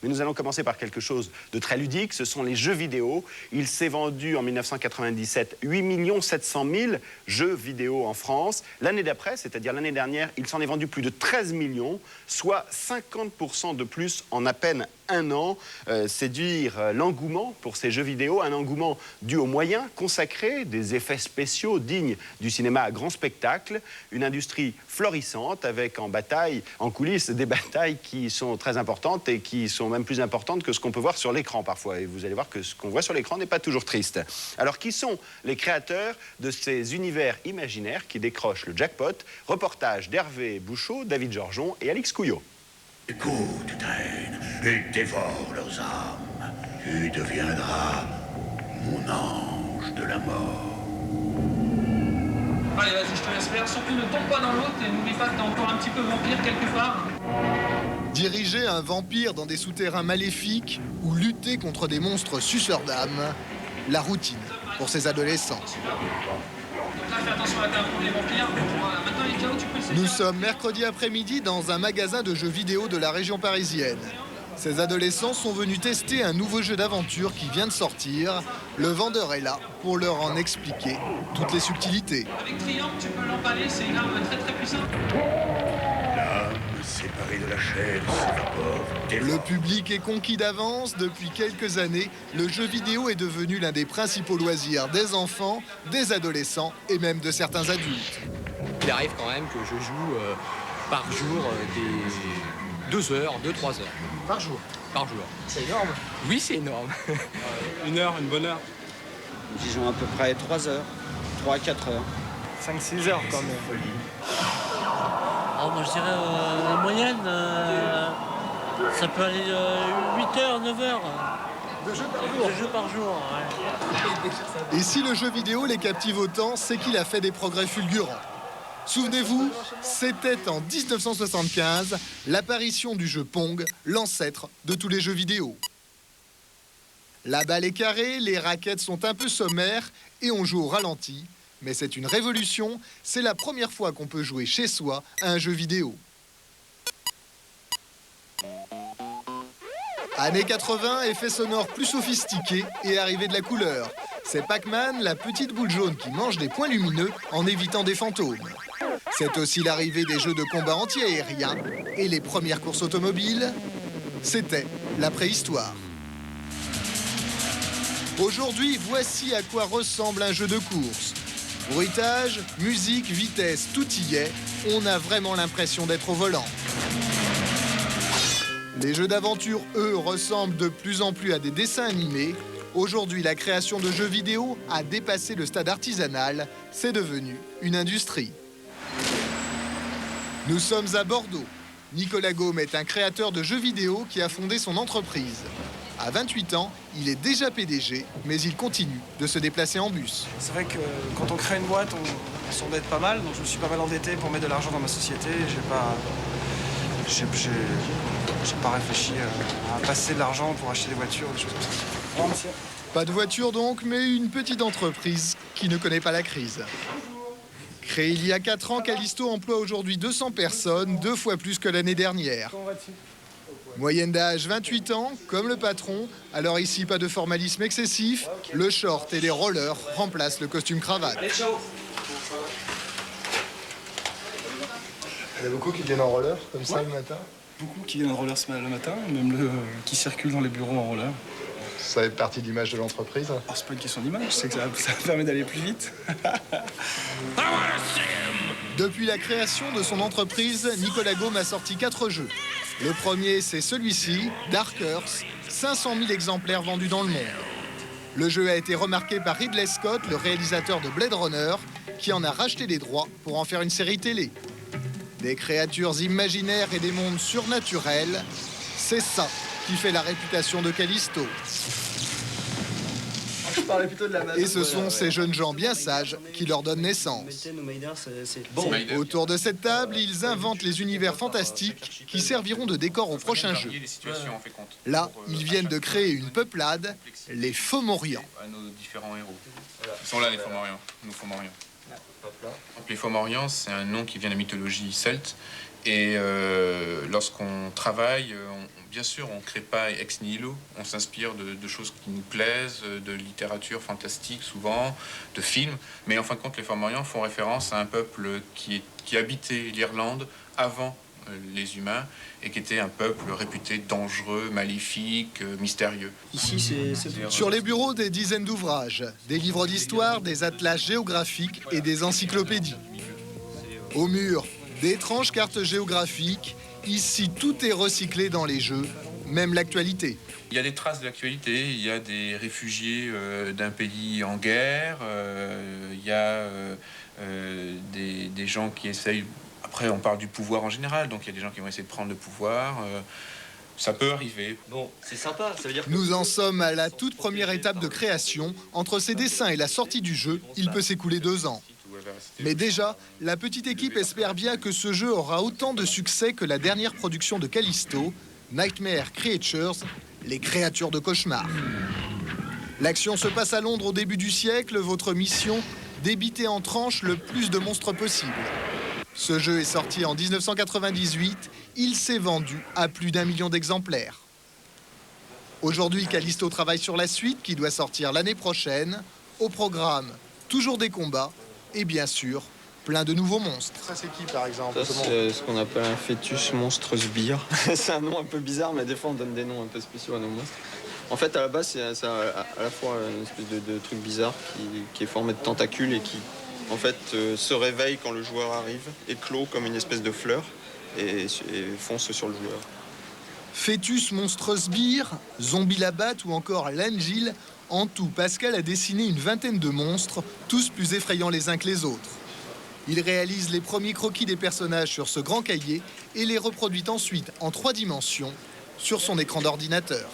Mais nous allons commencer par quelque chose de très ludique, ce sont les jeux vidéo. Il s'est vendu en 1997 8 700 000 jeux vidéo en France. L'année d'après, c'est-à-dire l'année dernière, il s'en est vendu plus de 13 millions, soit 50% de plus en à peine un an. C'est dire l'engouement pour ces jeux vidéo, un engouement dû aux moyens consacrés, des effets spéciaux dignes du cinéma à grand spectacle, une industrie florissante avec en bataille, en coulisses, des batailles qui sont très importantes et qui sont même plus importantes que ce qu'on peut voir sur l'écran parfois. Et vous allez voir que ce qu'on voit sur l'écran n'est pas toujours triste. Alors, qui sont les créateurs de ces univers imaginaires qui décrochent le jackpot? Reportage d'Hervé Bouchot, David Georgeon et Alix Couillot. Écoute, Tain, et dévore leurs âmes. Tu deviendras mon ange de la mort. Allez, vas-y, je te laisse faire. Surtout, ne tombe pas dans l'autre et n'oublie pas que t'es encore un petit peu vampire quelque part. Diriger un vampire dans des souterrains maléfiques ou lutter contre des monstres suceurs d'âme, la routine pour ces adolescents. Donc là, fais attention à ta roue, les vampires. Voilà, maintenant, les chaos, tu peux le Nous sommes mercredi après-midi dans un magasin de jeux vidéo de la région parisienne. Ces adolescents sont venus tester un nouveau jeu d'aventure qui vient de sortir. Le vendeur est là pour leur en expliquer toutes les subtilités. Avec Triangle, tu peux l'emballer, c'est une arme très très puissante. L'âme séparée de la chair s'évapore. Le public est conquis d'avance. Depuis quelques années, le jeu vidéo est devenu l'un des principaux loisirs des enfants, des adolescents et même de certains adultes. Il arrive quand même que je joue par jour des 2 heures, 2-3 heures. Par jour. Par jour. C'est énorme. Oui, c'est énorme. Une heure, une bonne heure. Disons à peu près 3 heures, 3 à 4 heures. 5-6 heures quand même. Alors moi je dirais la moyenne, ça peut aller 8 heures, 9 heures. De jeux par jour. De jeux par jour, ouais. Et si le jeu vidéo les captive autant, c'est qu'il a fait des progrès fulgurants. Souvenez-vous, c'était en 1975 l'apparition du jeu Pong, l'ancêtre de tous les jeux vidéo. La balle est carrée, les raquettes sont un peu sommaires et on joue au ralenti. Mais c'est une révolution, c'est la première fois qu'on peut jouer chez soi à un jeu vidéo. Années 80, effets sonores plus sophistiqués et arrivée de la couleur. C'est Pac-Man, la petite boule jaune qui mange des points lumineux en évitant des fantômes. C'est aussi l'arrivée des jeux de combat anti-aériens et les premières courses automobiles. C'était la préhistoire. Aujourd'hui, voici à quoi ressemble un jeu de course. Bruitage, musique, vitesse, tout y est. On a vraiment l'impression d'être au volant. Les jeux d'aventure, eux, ressemblent de plus en plus à des dessins animés. Aujourd'hui, la création de jeux vidéo a dépassé le stade artisanal. C'est devenu une industrie. Nous sommes à Bordeaux. Nicolas Gaume est un créateur de jeux vidéo qui a fondé son entreprise. À 28 ans, il est déjà PDG, mais il continue de se déplacer en bus. C'est vrai que quand on crée une boîte, on s'endette pas mal, donc je me suis pas mal endetté pour mettre de l'argent dans ma société. J'ai pas réfléchi à passer de l'argent pour acheter des voitures, des choses comme ça. Pas de voiture donc, mais une petite entreprise qui ne connaît pas la crise. Créé il y a 4 ans, Callisto emploie aujourd'hui 200 personnes, 2 fois plus que l'année dernière. Moyenne d'âge 28 ans, comme le patron. Alors ici, pas de formalisme excessif. Le short et les rollers remplacent le costume cravate. Allez, ciao. Il y a beaucoup qui viennent en roller, comme ça, le matin. Beaucoup qui viennent en roller le matin, même qui circulent dans les bureaux en roller. Ça fait partie de l'image de l'entreprise. Alors, c'est pas une question d'image, c'est que ça permet d'aller plus vite. Depuis la création de son entreprise, Nicolas Gaume a sorti 4 jeux. Le premier, c'est celui-ci, Dark Earth, 500 000 exemplaires vendus dans le monde. Le jeu a été remarqué par Ridley Scott, le réalisateur de Blade Runner, qui en a racheté les droits pour en faire une série télé. Des créatures imaginaires et des mondes surnaturels, c'est ça qui fait la réputation de Callisto. Je parlais plutôt de la Et ce sont ces jeunes gens bien sages qui leur donnent naissance. Autour de cette table, ils inventent les univers fantastiques qui serviront de décor au prochain jeu. Là, ils viennent de créer une peuplade, les Fomorians. À nos différents héros. Ils sont là, les Fomorians, nos Fomorians. Donc, les Fomorians, c'est un nom qui vient de la mythologie celte Et lorsqu'on travaille, bien sûr, on ne crée pas ex nihilo. On s'inspire de choses qui nous plaisent, de littérature fantastique souvent, de films. Mais en fin de compte, les Fomorians font référence à un peuple qui habitait l'Irlande avant les humains et qui était un peuple réputé dangereux, maléfique, mystérieux. Ici, c'est... Sur les bureaux, des dizaines d'ouvrages, des livres d'histoire, des atlas géographiques et des encyclopédies. Au mur, d'étranges cartes géographiques. Ici, tout est recyclé dans les jeux, même l'actualité. Il y a des traces de l'actualité, il y a des réfugiés d'un pays en guerre, il y a des gens qui essayent... Après, on parle du pouvoir en général, donc il y a des gens qui vont essayer de prendre le pouvoir. Ça peut arriver. Bon, c'est sympa, ça veut dire que... Nous en sommes à la toute première étape de création. Entre ces dessins et la sortie du jeu, il peut s'écouler 2 ans. Mais déjà, la petite équipe espère bien que ce jeu aura autant de succès que la dernière production de Callisto, Nightmare Creatures, les créatures de cauchemar. L'action se passe à Londres au début du siècle. Votre mission, débiter en tranches le plus de monstres possible. Ce jeu est sorti en 1998. Il s'est vendu à plus d'1 million d'exemplaires. Aujourd'hui, Callisto travaille sur la suite qui doit sortir l'année prochaine. Au programme, toujours des combats et bien sûr, plein de nouveaux monstres. Ça, c'est qui, par exemple? Ça, c'est ce qu'on appelle un fœtus monstre sbire. C'est un nom un peu bizarre, mais des fois, on donne des noms un peu spéciaux à nos monstres. En fait, à la base, c'est à la fois une espèce de truc bizarre qui est formé de tentacules et qui, en fait, se réveille quand le joueur arrive, éclot comme une espèce de fleur et fonce sur le joueur. Fœtus monstre sbire, zombie labat ou encore l'Angil. En tout, Pascal a dessiné une vingtaine de monstres, tous plus effrayants les uns que les autres. Il réalise les premiers croquis des personnages sur ce grand cahier et les reproduit ensuite en 3 dimensions sur son écran d'ordinateur.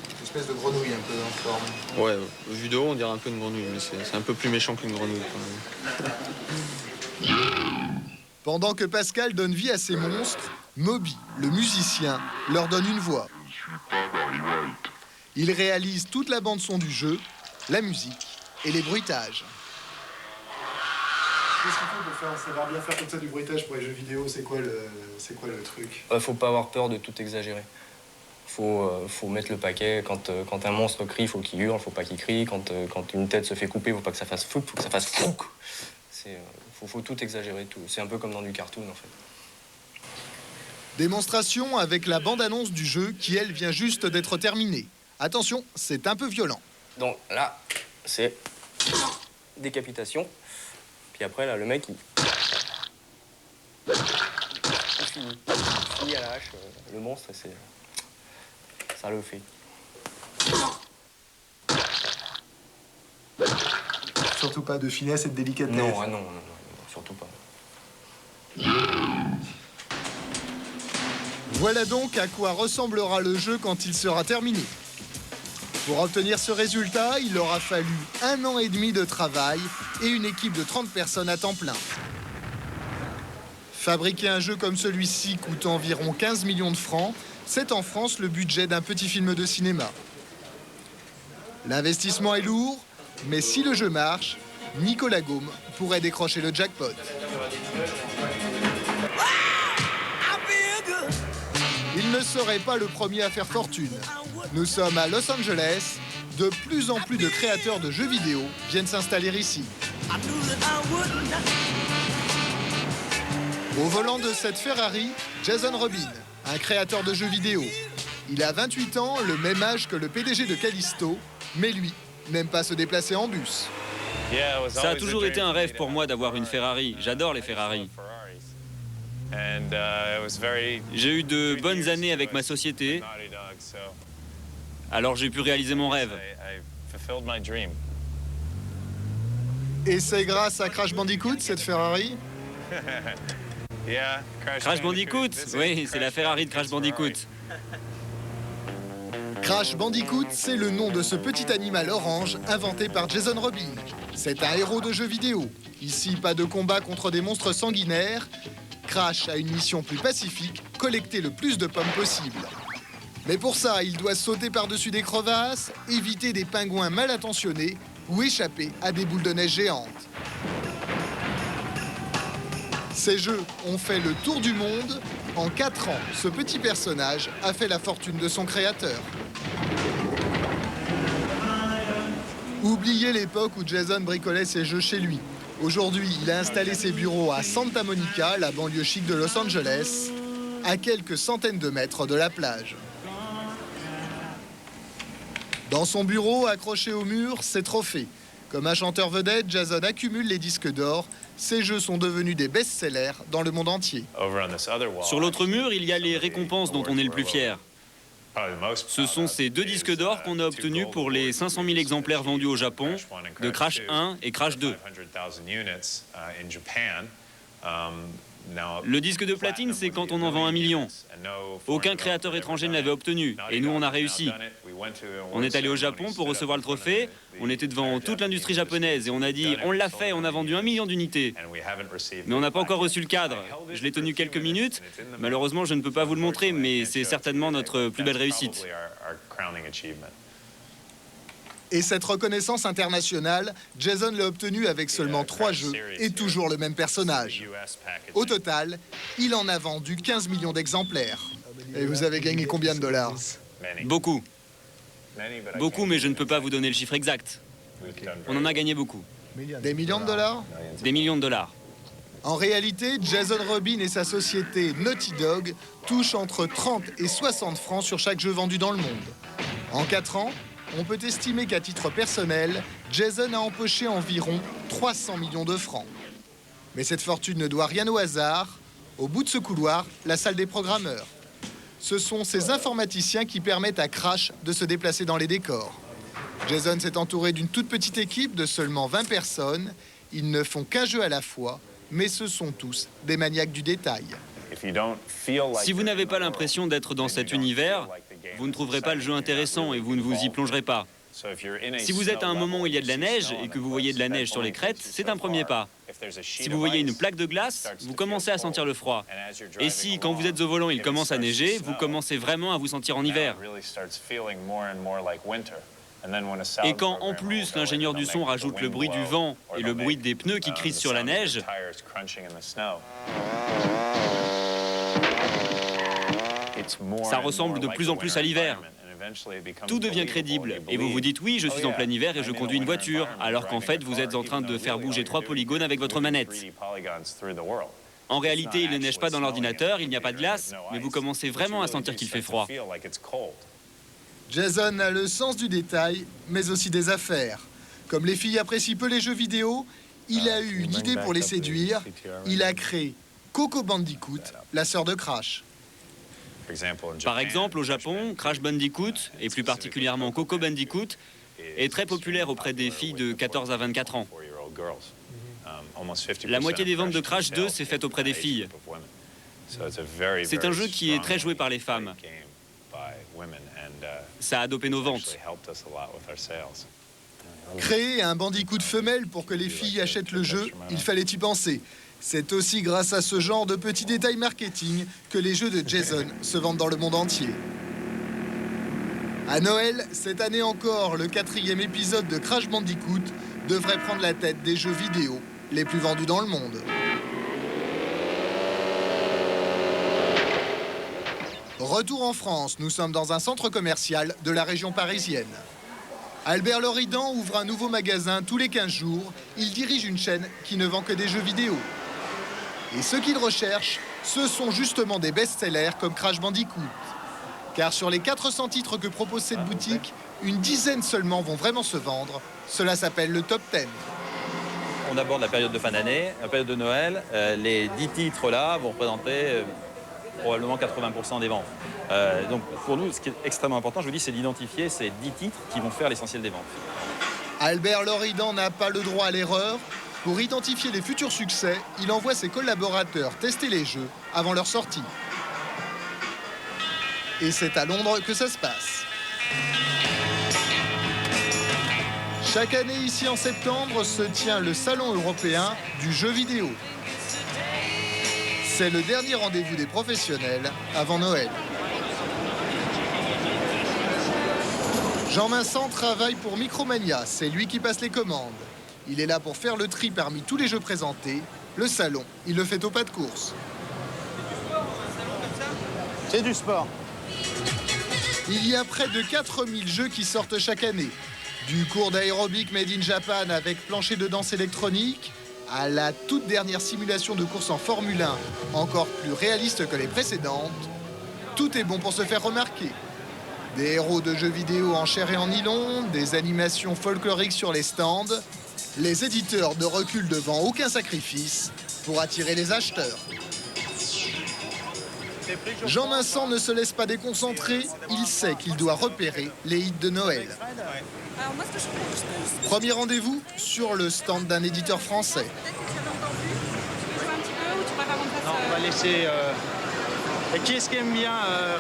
Une espèce de grenouille un peu en forme. Ouais, vu de haut, on dirait un peu une grenouille, mais c'est un peu plus méchant qu'une grenouille quand même. Pendant que Pascal donne vie à ces monstres, Moby, le musicien, leur donne une voix. Il réalise toute la bande-son du jeu, la musique et les bruitages. Qu'est-ce qu'il faut pour savoir bien faire comme ça du bruitage pour les jeux vidéo? C'est quoi le truc? Faut pas avoir peur de tout exagérer. Faut mettre le paquet. Quand un monstre crie, faut qu'il hurle, faut pas qu'il crie. Quand une tête se fait couper, faut pas que ça fasse foup, faut que ça fasse fouc. Faut tout exagérer, tout. C'est un peu comme dans du cartoon, en fait. Démonstration avec la bande-annonce du jeu qui, elle, vient juste d'être terminée. Attention, c'est un peu violent. Donc là, c'est décapitation. Puis après, là, le mec, il finit à la hache, le monstre, et ça le fait. Surtout pas de finesse et de délicatesse. Non, non, surtout pas. Voilà donc à quoi ressemblera le jeu quand il sera terminé. Pour obtenir ce résultat, il aura fallu 1 an et demi de travail et une équipe de 30 personnes à temps plein. Fabriquer un jeu comme celui-ci coûte environ 15 millions de francs. C'est en France le budget d'un petit film de cinéma. L'investissement est lourd, mais si le jeu marche, Nicolas Gaume pourrait décrocher le jackpot. Il ne serait pas le premier à faire fortune. Nous sommes à Los Angeles. De plus en plus de créateurs de jeux vidéo viennent s'installer ici. Au volant de cette Ferrari, Jason Robin, un créateur de jeux vidéo. Il a 28 ans, le même âge que le PDG de Callisto, mais lui n'aime pas se déplacer en bus. Ça a toujours été un rêve pour moi d'avoir une Ferrari. J'adore les Ferrari. J'ai eu de bonnes années avec ma société, alors j'ai pu réaliser mon rêve. Et c'est grâce à Crash Bandicoot, cette Ferrari? Crash Bandicoot? Oui, c'est la Ferrari de Crash Bandicoot. Crash Bandicoot, c'est le nom de ce petit animal orange inventé par Jason Robin. C'est un héros de jeux vidéo. Ici, pas de combat contre des monstres sanguinaires. Crash a une mission plus pacifique, collecter le plus de pommes possible. Mais pour ça, il doit sauter par-dessus des crevasses, éviter des pingouins mal intentionnés ou échapper à des boules de neige géantes. Ces jeux ont fait le tour du monde. En 4 ans, ce petit personnage a fait la fortune de son créateur. Oubliez l'époque où Jason bricolait ses jeux chez lui. Aujourd'hui, il a installé ses bureaux à Santa Monica, la banlieue chic de Los Angeles, à quelques centaines de mètres de la plage. Dans son bureau, accroché au mur, ses trophées. Comme un chanteur vedette, Jason accumule les disques d'or. Ses jeux sont devenus des best-sellers dans le monde entier. Sur l'autre mur, il y a les récompenses dont on est le plus fier. Ce sont ces 2 disques d'or qu'on a obtenus pour les 500 000 exemplaires vendus au Japon de Crash 1 et Crash 2. Le disque de platine, c'est quand on en vend 1 million. Aucun créateur étranger ne l'avait obtenu, et nous, on a réussi. On est allé au Japon pour recevoir le trophée, on était devant toute l'industrie japonaise, et on a dit, on l'a fait, on a vendu 1 million d'unités. Mais on n'a pas encore reçu le cadre. Je l'ai tenu quelques minutes, malheureusement, je ne peux pas vous le montrer, mais c'est certainement notre plus belle réussite. Et cette reconnaissance internationale, Jason l'a obtenue avec seulement 3 jeux et toujours le même personnage. Au total, il en a vendu 15 millions d'exemplaires. Et vous avez gagné combien de dollars? Beaucoup. Beaucoup, mais je ne peux pas vous donner le chiffre exact. On en a gagné beaucoup. Des millions de dollars? Des millions de dollars. En réalité, Jason Rubin et sa société Naughty Dog touchent entre 30 et 60 francs sur chaque jeu vendu dans le monde. En 4 ans, on peut estimer qu'à titre personnel, Jason a empoché environ 300 millions de francs. Mais cette fortune ne doit rien au hasard. Au bout de ce couloir, la salle des programmeurs. Ce sont ces informaticiens qui permettent à Crash de se déplacer dans les décors. Jason s'est entouré d'une toute petite équipe de seulement 20 personnes. Ils ne font qu'un jeu à la fois, mais ce sont tous des maniaques du détail. Si vous n'avez pas l'impression d'être dans cet univers, vous ne trouverez pas le jeu intéressant et vous ne vous y plongerez pas. Si vous êtes à un moment où il y a de la neige et que vous voyez de la neige sur les crêtes, c'est un premier pas. Si vous voyez une plaque de glace, vous commencez à sentir le froid. Et si, quand vous êtes au volant, il commence à neiger, vous commencez vraiment à vous sentir en hiver. Et quand, en plus, l'ingénieur du son rajoute le bruit du vent et le bruit des pneus qui crissent sur la neige, ça ressemble de plus en plus à l'hiver. Tout devient crédible et vous vous dites oui, je suis en plein hiver et je conduis une voiture, alors qu'en fait vous êtes en train de faire bouger 3 polygones avec votre manette. En réalité, il ne neige pas dans l'ordinateur, il n'y a pas de glace, mais vous commencez vraiment à sentir qu'il fait froid. Jason a le sens du détail, mais aussi des affaires. Comme les filles apprécient peu les jeux vidéo, il a eu une idée pour les séduire. Il a créé Coco Bandicoot, la sœur de Crash. Par exemple, au Japon, Crash Bandicoot, et plus particulièrement Coco Bandicoot, est très populaire auprès des filles de 14 à 24 ans. La moitié des ventes de Crash 2 s'est faite auprès des filles. C'est un jeu qui est très joué par les femmes. Ça a dopé nos ventes. Créer un Bandicoot femelle pour que les filles achètent le jeu, il fallait y penser. C'est aussi grâce à ce genre de petits détails marketing que les jeux de Jason se vendent dans le monde entier. À Noël, cette année encore, le 4e épisode de Crash Bandicoot devrait prendre la tête des jeux vidéo les plus vendus dans le monde. Retour en France, nous sommes dans un centre commercial de la région parisienne. Albert Loridan ouvre un nouveau magasin tous les 15 jours. Il dirige une chaîne qui ne vend que des jeux vidéo. Et ce qu'il recherche, ce sont justement des best-sellers comme Crash Bandicoot. Car sur les 400 titres que propose cette boutique, une dizaine seulement vont vraiment se vendre. Cela s'appelle le top 10. On aborde la période de fin d'année, la période de Noël. Les 10 titres-là vont représenter probablement 80% des ventes. Donc pour nous, ce qui est extrêmement important, je vous dis, c'est d'identifier ces 10 titres qui vont faire l'essentiel des ventes. Albert Loridan n'a pas le droit à l'erreur. Pour identifier les futurs succès, il envoie ses collaborateurs tester les jeux avant leur sortie. Et c'est à Londres que ça se passe. Chaque année, ici en septembre, se tient le Salon européen du jeu vidéo. C'est le dernier rendez-vous des professionnels avant Noël. Jean Vincent travaille pour Micromania, c'est lui qui passe les commandes. Il est là pour faire le tri parmi tous les jeux présentés Le salon, il le fait au pas de course. C'est du sport. Il y a près de 4000 jeux qui sortent chaque année. Du cours d'aérobic made in Japan avec plancher de danse électronique, à la toute dernière simulation de course en Formule 1, encore plus réaliste que les précédentes, tout est bon pour se faire remarquer. Des héros de jeux vidéo en chair et en nylon, des animations folkloriques sur les stands, les éditeurs ne reculent devant aucun sacrifice pour attirer les acheteurs. Jean Vincent ne se laisse pas déconcentrer, il sait qu'il doit repérer les hits de Noël. Premier rendez-vous sur le stand d'un éditeur français. Non, on va laisser... Et qui est-ce qui aime bien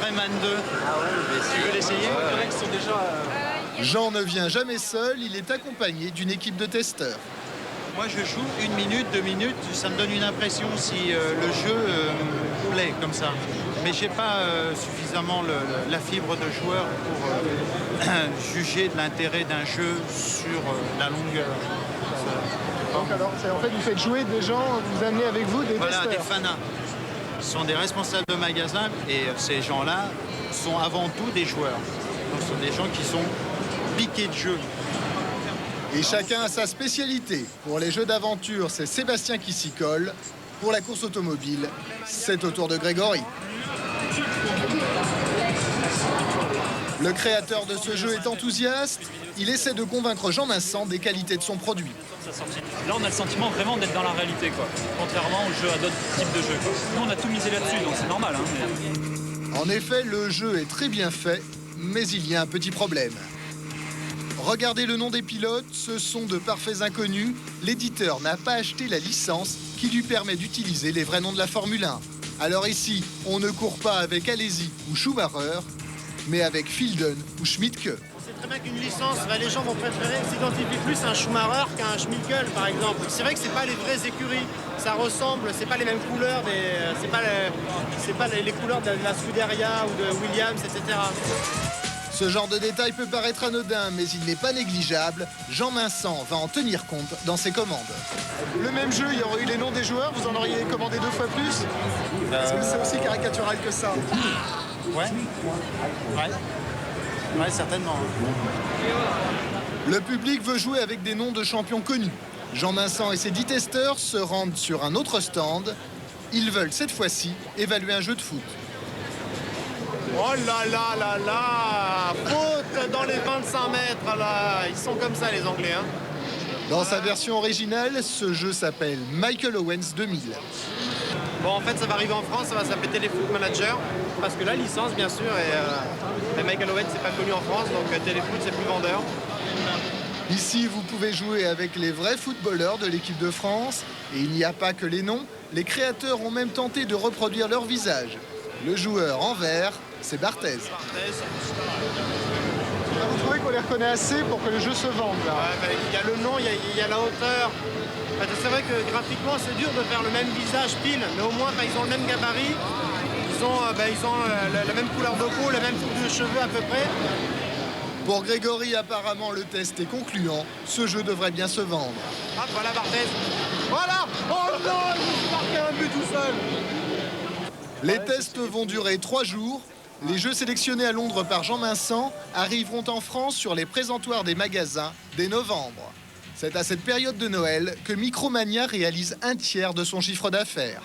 Rayman 2 Tu veux l'essayer Jean ne vient jamais seul, il est accompagné d'une équipe de testeurs. Moi je joue 1 minute, 2 minutes, ça me donne une impression si le jeu me plaît comme ça. Mais j'ai pas suffisamment la fibre de joueur pour juger de l'intérêt d'un jeu sur la longueur. Donc alors, en fait, vous faites jouer des gens, vous amenez avec vous des voilà, testeurs. des fanas. Ce sont des responsables de magasins et ces gens-là sont avant tout des joueurs. Donc, ce sont des gens qui sont piqués de jeu. Et chacun a sa spécialité. Pour les jeux d'aventure, c'est Sébastien qui s'y colle. Pour la course automobile, c'est au tour de Grégory. Le créateur de ce jeu est enthousiaste. Il essaie de convaincre Jean Vincent des qualités de son produit. Là, on a le sentiment vraiment d'être dans la réalité, quoi. Contrairement aux jeux à d'autres types de jeux, quoi. Nous, on a tout misé là-dessus, donc c'est normal. Hein, En effet, le jeu est très bien fait, mais il y a un petit problème. Regardez le nom des pilotes, ce sont de parfaits inconnus. L'éditeur n'a pas acheté la licence qui lui permet d'utiliser les vrais noms de la Formule 1. Alors ici, on ne court pas avec Alesi ou Schumacher, mais avec Filden ou Schmidtke. On sait très bien qu'une licence, les gens vont préférer s'identifier plus à un Schumacher qu'à un Schmidtke, par exemple. C'est vrai que c'est pas les vraies écuries. Ça ressemble, c'est pas les mêmes couleurs, c'est pas les couleurs de la Scuderia ou de Williams, etc. Ce genre de détail peut paraître anodin, mais il n'est pas négligeable. Jean Vincent va en tenir compte dans ses commandes. Le même jeu, il y aurait eu les noms des joueurs, vous en auriez commandé 2 fois plus? Est-ce que c'est aussi caricatural que ça? Ouais. Ouais, certainement. Le public veut jouer avec des noms de champions connus. Jean Vincent et ses 10 testeurs se rendent sur un autre stand. Ils veulent cette fois-ci évaluer un jeu de foot. Oh là là là là! Faute dans les 25 mètres, là! Ils sont comme ça, les Anglais, hein. Dans sa version originale, ce jeu s'appelle Michael Owens 2000. Bon, en fait, ça va arriver en France, ça va s'appeler Téléfoot Manager, parce que la licence, bien sûr, et Michael Owens, c'est pas connu en France, donc Téléfoot, c'est plus vendeur. Ici, vous pouvez jouer avec les vrais footballeurs de l'équipe de France. Et il n'y a pas que les noms. Les créateurs ont même tenté de reproduire leur visage. Le joueur en vert, c'est Barthez. Vous trouvez qu'on les reconnaît assez pour que le jeu se vende là? Ouais, il y a le nom, il y a la hauteur. C'est vrai que graphiquement, c'est dur de faire le même visage pile, mais au moins, ils ont le même gabarit. Ils ont la même couleur de peau, la même coupe de cheveux à peu près. Pour Grégory, apparemment, le test est concluant. Ce jeu devrait bien se vendre. Ah, voilà Barthez. Voilà! Oh non, il me marqué un but tout seul. Les tests vont durer 3 jours. Les jeux sélectionnés à Londres par Jean Vincent arriveront en France sur les présentoirs des magasins dès novembre. C'est à cette période de Noël que Micromania réalise un tiers de son chiffre d'affaires.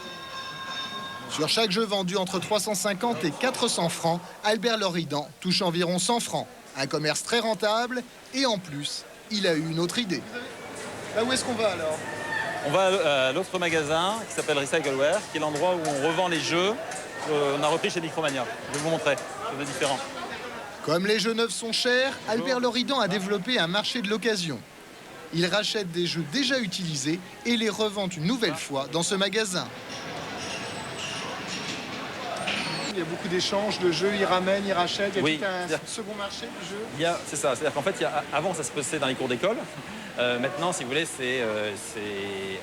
Sur chaque jeu vendu entre 350 et 400 francs, Albert Loridan touche environ 100 francs. Un commerce très rentable et en plus, il a eu une autre idée. Là, où est-ce qu'on va alors? On va à l'autre magasin qui s'appelle Recycleware, qui est l'endroit où on revend les jeux. On a repris chez Micromania. Je vais vous montrer, c'est différent. Comme les jeux neufs sont chers, Albert Loridan a développé un marché de l'occasion. Il rachète des jeux déjà utilisés et les revend une nouvelle fois dans ce magasin. Il y a beaucoup d'échanges de jeux, ils ramènent, ils rachètent, il y a tout un second marché du jeu. C'est ça, c'est-à-dire qu'en fait, avant ça se passait dans les cours d'école. Maintenant, si vous voulez, c'est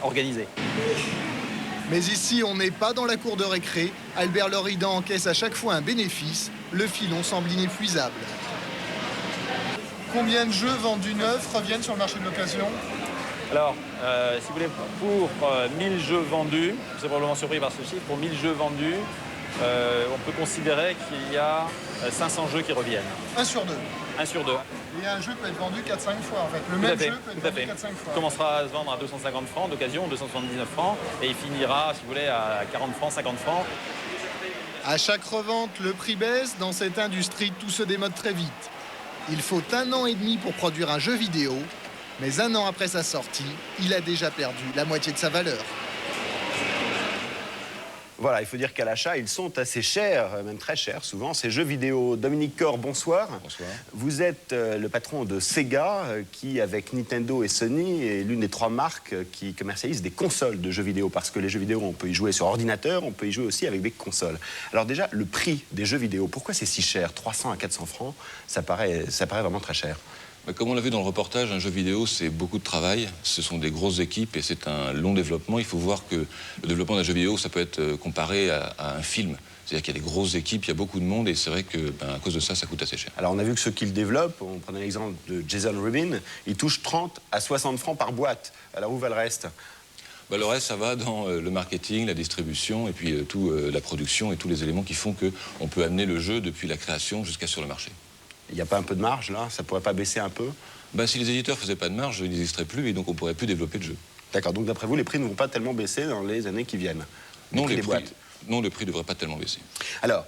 organisé. Mais ici, on n'est pas dans la cour de récré. Albert Loridan encaisse à chaque fois un bénéfice. Le filon semble inépuisable. Combien de jeux vendus neufs reviennent sur le marché de l'occasion? Alors, si vous voulez, pour 1000 jeux vendus, vous êtes probablement surpris par ce chiffre, pour 1000 jeux vendus, on peut considérer qu'il y a 500 jeux qui reviennent. 1 sur 2. 1 sur 2. Et un jeu peut être vendu 4-5 fois en fait. Le même jeu peut être vendu 4-5 fois. Il commencera à se vendre à 250 francs d'occasion, 279 francs, et il finira, si vous voulez, à 40 francs, 50 francs. À chaque revente, le prix baisse. Dans cette industrie, tout se démode très vite. Il faut 1 an et demi pour produire un jeu vidéo, mais 1 an après sa sortie, il a déjà perdu la moitié de sa valeur. Voilà, il faut dire qu'à l'achat, ils sont assez chers, même très chers souvent, ces jeux vidéo. Dominique Corr, bonsoir. Bonsoir. Vous êtes le patron de Sega, qui, avec Nintendo et Sony, est l'une des 3 marques qui commercialisent des consoles de jeux vidéo. Parce que les jeux vidéo, on peut y jouer sur ordinateur, on peut y jouer aussi avec des consoles. Alors déjà, le prix des jeux vidéo, pourquoi c'est si cher? 300 à 400 francs, ça paraît vraiment très cher. Comme on l'a vu dans le reportage, un jeu vidéo, c'est beaucoup de travail. Ce sont des grosses équipes et c'est un long développement. Il faut voir que le développement d'un jeu vidéo, ça peut être comparé à un film. C'est-à-dire qu'il y a des grosses équipes, il y a beaucoup de monde et c'est vrai que, à cause de ça, ça coûte assez cher. Alors on a vu que ceux qui le développent, on prenait l'exemple de Jason Rubin, ils touchent 30 à 60 francs par boîte. Alors où va le reste? Le reste, ça va dans le marketing, la distribution et puis la production et tous les éléments qui font qu'on peut amener le jeu depuis la création jusqu'à sur le marché. Il n'y a pas un peu de marge, là? Ça pourrait pas baisser un peu? Si les éditeurs ne faisaient pas de marge, ils n'existeraient plus et donc on ne pourrait plus développer de jeu. D'accord, donc d'après vous, les prix ne vont pas tellement baisser dans les années qui viennent? Non, le prix ne devrait pas tellement baisser. Alors,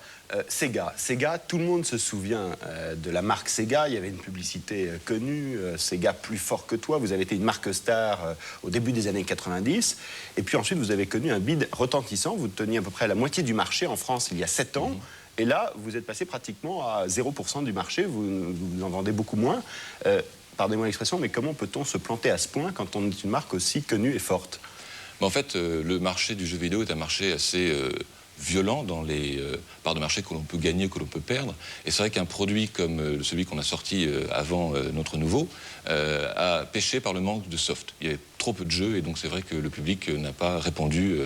Sega, tout le monde se souvient de la marque Sega. Il y avait une publicité connue, Sega plus fort que toi. Vous avez été une marque star au début des années 90. Et puis ensuite, vous avez connu un bid retentissant. Vous teniez à peu près la moitié du marché en France il y a 7 ans. Et là, vous êtes passé pratiquement à 0% du marché, vous en vendez beaucoup moins. Pardonnez-moi l'expression, mais comment peut-on se planter à ce point quand on est une marque aussi connue et forte? En fait, le marché du jeu vidéo est un marché assez violent dans les parts de marché que l'on peut gagner, que l'on peut perdre. Et c'est vrai qu'un produit comme celui qu'on a sorti avant notre nouveau a péché par le manque de soft. Il y avait trop peu de jeux et donc c'est vrai que le public n'a pas répondu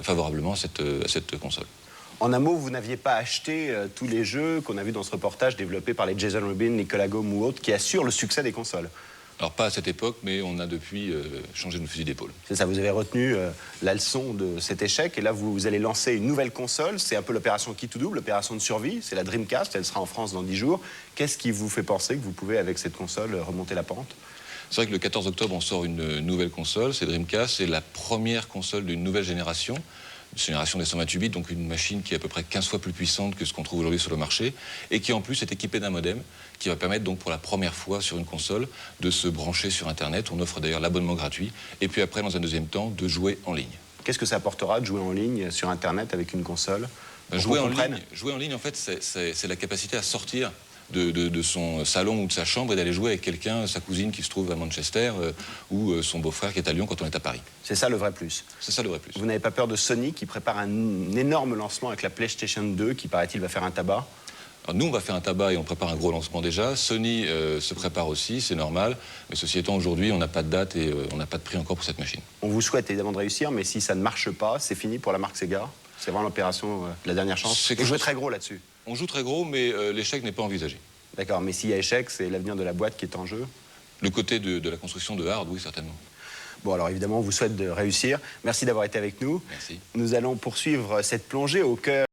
favorablement à cette console. En un mot, vous n'aviez pas acheté tous les jeux qu'on a vus dans ce reportage développés par les Jason Rubin, Nicolas Gaume ou autres qui assurent le succès des consoles? Alors pas à cette époque, mais on a depuis changé de fusil d'épaule. C'est ça, vous avez retenu la leçon de cet échec et là vous allez lancer une nouvelle console. C'est un peu l'opération qui tout double, l'opération de survie. C'est la Dreamcast, elle sera en France dans 10 jours. Qu'est-ce qui vous fait penser que vous pouvez, avec cette console, remonter la pente? C'est vrai que le 14 octobre, on sort une nouvelle console, c'est Dreamcast. C'est la première console d'une nouvelle génération. Génération des 128 bits, donc une machine qui est à peu près 15 fois plus puissante que ce qu'on trouve aujourd'hui sur le marché et qui en plus est équipée d'un modem qui va permettre donc pour la première fois sur une console de se brancher sur Internet. On offre d'ailleurs l'abonnement gratuit et puis après, dans un deuxième temps, de jouer en ligne. Qu'est-ce que ça apportera de jouer en ligne sur Internet avec une console? Jouer en ligne, en fait, c'est la capacité à sortir de son salon ou de sa chambre et d'aller jouer avec quelqu'un, sa cousine qui se trouve à Manchester ou son beau-frère qui est à Lyon quand on est à Paris. C'est ça le vrai plus? C'est ça le vrai plus. Vous n'avez pas peur de Sony qui prépare un énorme lancement avec la PlayStation 2 qui, paraît-il, va faire un tabac? Alors nous, on va faire un tabac et on prépare un gros lancement déjà. Sony se prépare aussi, c'est normal. Mais ceci étant, aujourd'hui, on n'a pas de date et on n'a pas de prix encore pour cette machine. On vous souhaite évidemment de réussir, mais si ça ne marche pas, c'est fini pour la marque Sega? C'est vraiment l'opération de la dernière chance? Vous jouez très gros là-dessus? On joue très gros, mais l'échec n'est pas envisagé. D'accord, mais s'il y a échec, c'est l'avenir de la boîte qui est en jeu? Le côté de la construction de hard, oui, certainement. Bon, alors évidemment, on vous souhaite de réussir. Merci d'avoir été avec nous. Merci. Nous allons poursuivre cette plongée au cœur